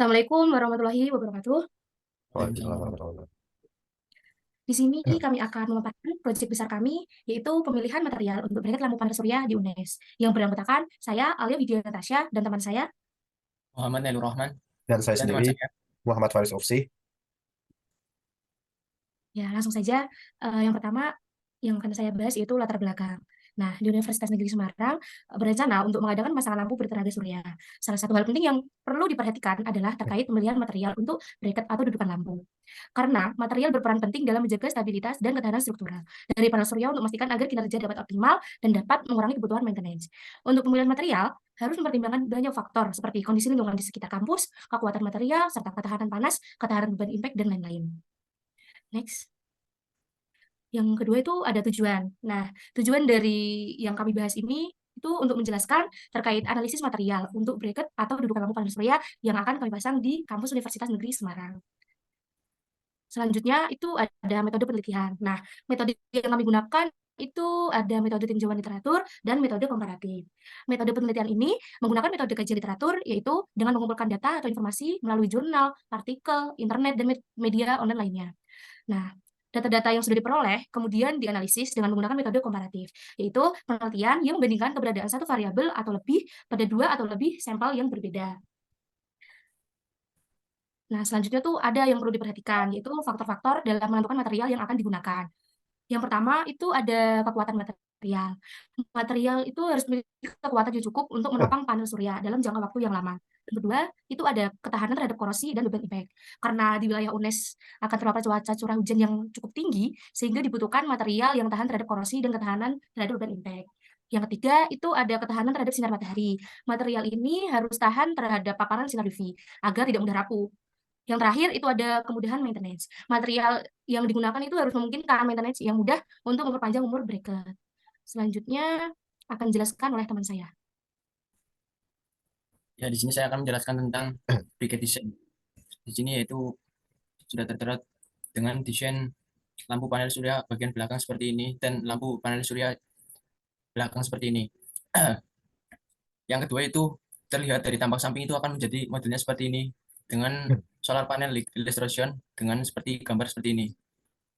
Assalamualaikum warahmatullahi wabarakatuh. Waalaikumsalam warahmatullahi wabarakatuh. Di sini kami akan memaparkan proyek besar kami, yaitu pemilihan material untuk bracket lampu panel surya di UNES. Yang beranggotakan saya, Alia Widya Natasha, dan teman saya. Muhammad Nailur Rahman Dan saya dan teman sendiri, saya. Muhammad Faris Ufsi. Ya, langsung saja. Yang pertama, yang akan saya bahas yaitu latar belakang. Nah, di Universitas Negeri Semarang berencana untuk mengadakan pasangan lampu bertenaga surya. Salah satu hal penting yang perlu diperhatikan adalah terkait pemilihan material untuk bracket atau dudukan lampu. Karena material berperan penting dalam menjaga stabilitas dan ketahanan struktural dari panel surya untuk memastikan agar kinerja dapat optimal dan dapat mengurangi kebutuhan maintenance. Untuk pemilihan material, harus mempertimbangkan banyak faktor seperti kondisi lingkungan di sekitar kampus, kekuatan material, serta ketahanan panas, ketahanan beban impact, dan lain-lain. Next. Yang kedua itu ada tujuan. Nah, tujuan dari yang kami bahas ini itu untuk menjelaskan terkait analisis material untuk bracket atau dudukan lampu panel surya yang akan kami pasang di kampus Universitas Negeri Semarang. Selanjutnya itu ada metode penelitian. Nah, metode yang kami gunakan itu ada metode tinjauan literatur dan metode komparatif. Metode penelitian ini menggunakan metode kajian literatur, yaitu dengan mengumpulkan data atau informasi melalui jurnal, artikel, internet, dan media online lainnya. Nah, data-data yang sudah diperoleh kemudian dianalisis dengan menggunakan metode komparatif, yaitu penelitian yang membandingkan keberadaan satu variabel atau lebih pada dua atau lebih sampel yang berbeda. Nah, selanjutnya tuh ada yang perlu diperhatikan, yaitu faktor-faktor dalam menentukan material yang akan digunakan. Yang pertama itu ada kekuatan material. Material itu harus memiliki kekuatan yang cukup untuk menopang panel surya dalam jangka waktu yang lama. Yang kedua, itu ada ketahanan terhadap korosi dan beban impact. Karena di wilayah UNES akan terpapar cuaca curah hujan yang cukup tinggi, sehingga dibutuhkan material yang tahan terhadap korosi dan ketahanan terhadap beban impact. Yang ketiga, itu ada ketahanan terhadap sinar matahari. Material ini harus tahan terhadap paparan sinar UV agar tidak mudah rapuh. Yang terakhir itu ada kemudahan maintenance. Material yang digunakan itu harus memungkinkan maintenance yang mudah untuk memperpanjang umur bracket. Selanjutnya akan dijelaskan oleh teman saya. Ya, di sini saya akan menjelaskan tentang bracket design. Di sini yaitu sudah tertera dengan desain lampu panel surya bagian belakang seperti ini dan lampu panel surya belakang seperti ini. Yang kedua itu terlihat dari tampak samping itu akan menjadi modelnya seperti ini dengan solar panel illustration dengan seperti gambar seperti ini.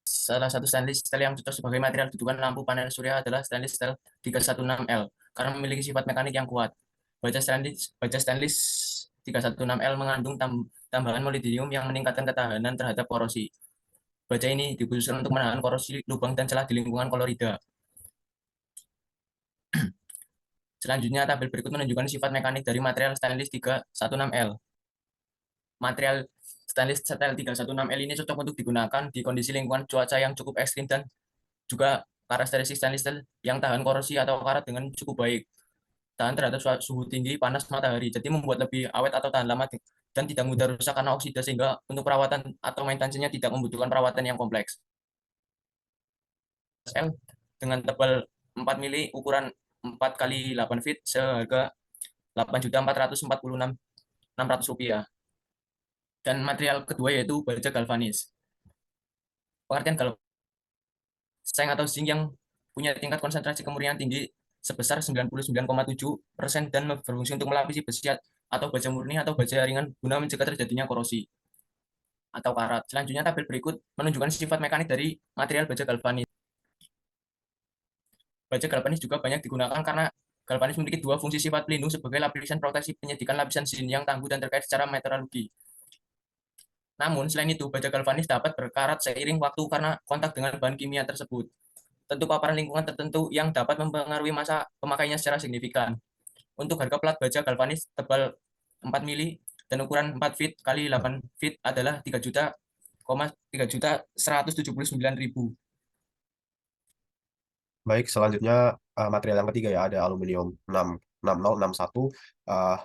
Salah satu stainless steel yang cocok sebagai material dudukan lampu panel surya adalah stainless steel 316L karena memiliki sifat mekanik yang kuat. Baja stainless 316L mengandung tambahan molybdenum yang meningkatkan ketahanan terhadap korosi. Baja ini dikhususkan untuk menahan korosi lubang dan celah di lingkungan kolorida. Selanjutnya, tabel berikut menunjukkan sifat mekanik dari material stainless 316L. Material stainless steel 316L ini cocok untuk digunakan di kondisi lingkungan cuaca yang cukup ekstrim dan juga karakteristik stainless steel yang tahan korosi atau karat dengan cukup baik, tahan terhadap suhu tinggi panas matahari, jadi membuat lebih awet atau tahan lama dan tidak mudah rusak karena oksida sehingga untuk perawatan atau maintenance-nya tidak membutuhkan perawatan yang kompleks. L dengan tebal 4 mili ukuran 4 kali 8 feet seharga 8.446.600 rupiah. Dan material kedua yaitu baja galvanis. Pengertian galvanis seng atau zinc yang punya tingkat konsentrasi kemurnian tinggi sebesar 99,7% dan berfungsi untuk melapisi besi atau baja murni atau baja ringan guna mencegah terjadinya korosi atau karat. Selanjutnya tabel berikut menunjukkan sifat mekanik dari material baja galvanis. Baja galvanis juga banyak digunakan karena galvanis memiliki dua fungsi sifat pelindung sebagai lapisan proteksi penyedikan lapisan zin yang tangguh dan terkait secara meteorologi. Namun, selain itu, baja galvanis dapat berkarat seiring waktu karena kontak dengan bahan kimia tersebut. Tentu paparan lingkungan tertentu yang dapat mempengaruhi masa pemakaiannya secara signifikan. Untuk harga plat baja galvanis tebal 4 mili dan ukuran 4 feet kali 8 feet adalah 3.179.000. Baik, selanjutnya material yang ketiga ya ada aluminium 6061.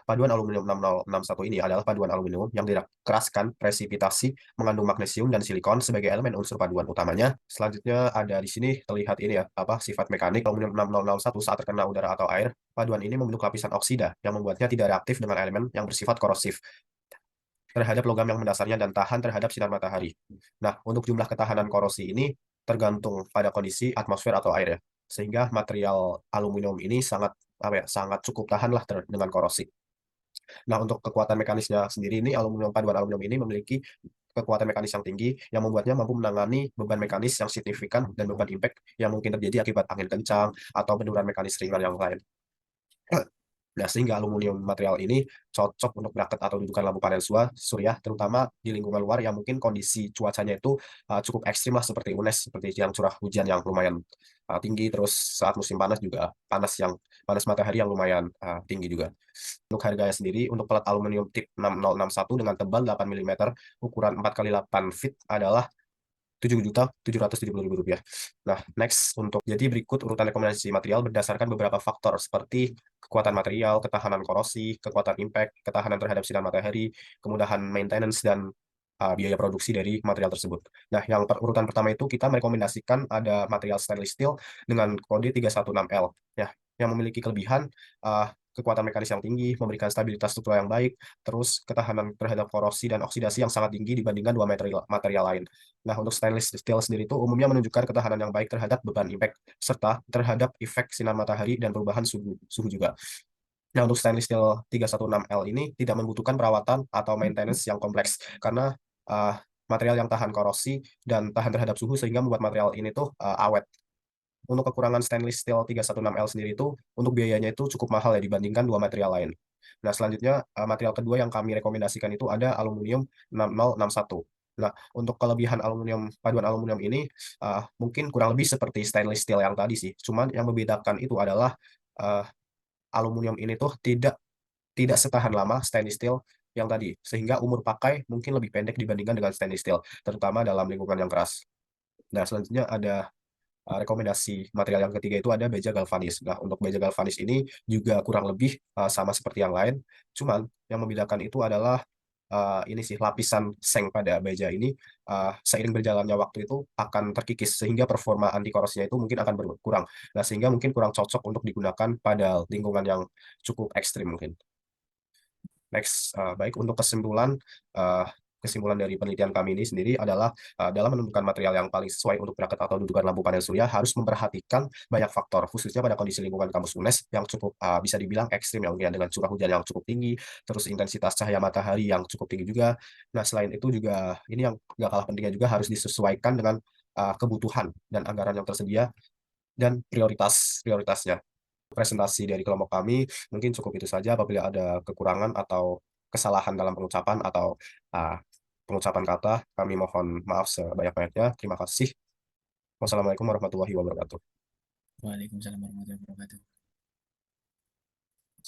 Paduan aluminium 6061 ini adalah paduan aluminium yang dikeraskan presipitasi mengandung magnesium dan silikon sebagai elemen unsur paduan utamanya. Selanjutnya ada di sini terlihat ini ya apa sifat mekanik aluminium 6001 saat terkena udara atau air. Paduan ini membentuk lapisan oksida yang membuatnya tidak reaktif dengan elemen yang bersifat korosif terhadap logam yang mendasarnya dan tahan terhadap sinar matahari. Nah, untuk jumlah ketahanan korosi ini tergantung pada kondisi atmosfer atau air ya. Sehingga material aluminium ini sangat apa ya, sangat cukup tahan lah dengan korosi. Nah, untuk kekuatan mekanisnya sendiri ini paduan aluminium ini memiliki kekuatan mekanis yang tinggi yang membuatnya mampu menangani beban mekanis yang signifikan dan beban impact yang mungkin terjadi akibat angin kencang atau benturan mekanis ringan yang lain. Nah, sehingga aluminium material ini cocok untuk bracket atau dudukan lampu panel surya, terutama di lingkungan luar yang mungkin kondisi cuacanya itu cukup ekstrim lah, seperti UNES, seperti yang curah hujan yang lumayan tinggi, terus saat musim panas juga panas matahari yang lumayan tinggi juga. Untuk harganya sendiri, untuk pelat aluminium tip 6061 dengan tebal 8 mm, ukuran 4x8 feet adalah Rp7.770.000. Nah, next jadi berikut urutan rekomendasi material berdasarkan beberapa faktor seperti kekuatan material, ketahanan korosi, kekuatan impact, ketahanan terhadap sinar matahari, kemudahan maintenance, dan biaya produksi dari material tersebut. Nah, yang urutan pertama itu kita merekomendasikan ada material stainless steel dengan kode 316L, ya, yang memiliki kelebihan kekuatan mekanis yang tinggi, memberikan stabilitas struktural yang baik, terus ketahanan terhadap korosi dan oksidasi yang sangat tinggi dibandingkan dua material lain. Nah, untuk stainless steel sendiri itu umumnya menunjukkan ketahanan yang baik terhadap beban impact, serta terhadap efek sinar matahari dan perubahan suhu juga. Nah, untuk stainless steel 316L ini tidak membutuhkan perawatan atau maintenance yang kompleks, karena material yang tahan korosi dan tahan terhadap suhu sehingga membuat material ini tuh awet. Untuk kekurangan stainless steel 316L sendiri itu, untuk biayanya itu cukup mahal ya dibandingkan dua material lain. Nah, selanjutnya material kedua yang kami rekomendasikan itu ada aluminium 6061. Nah, untuk kelebihan paduan aluminium ini mungkin kurang lebih seperti stainless steel yang tadi sih. Cuman yang membedakan itu adalah uh, aluminium ini tuh tidak setahan lama stainless steel yang tadi, sehingga umur pakai mungkin lebih pendek dibandingkan dengan stainless steel, terutama dalam lingkungan yang keras. Nah, selanjutnya ada rekomendasi material yang ketiga itu ada baja galvanis. Nah, untuk baja galvanis ini juga kurang lebih sama seperti yang lain. Cuman yang membedakan itu adalah ini sih, lapisan seng pada baja ini seiring berjalannya waktu itu akan terkikis sehingga performa anti korosinya itu mungkin akan berkurang. Nah, sehingga mungkin kurang cocok untuk digunakan pada lingkungan yang cukup ekstrim mungkin. Next, baik, untuk kesimpulan dari penelitian kami ini sendiri adalah dalam menentukan material yang paling sesuai untuk bracket atau dudukan lampu panel surya harus memperhatikan banyak faktor, khususnya pada kondisi lingkungan kampus UNES yang cukup bisa dibilang ekstrim ya, mungkin dengan curah hujan yang cukup tinggi, terus intensitas cahaya matahari yang cukup tinggi juga. Nah, selain itu juga ini yang nggak kalah pentingnya juga harus disesuaikan dengan kebutuhan dan anggaran yang tersedia dan prioritasnya. Presentasi dari kelompok kami mungkin cukup itu saja. Apabila ada kekurangan atau kesalahan dalam pengucapan atau uh, pengucapan kata, kami mohon maaf sebanyak-banyaknya. Terima kasih. Wassalamualaikum warahmatullahi wabarakatuh. Waalaikumsalam warahmatullahi wabarakatuh.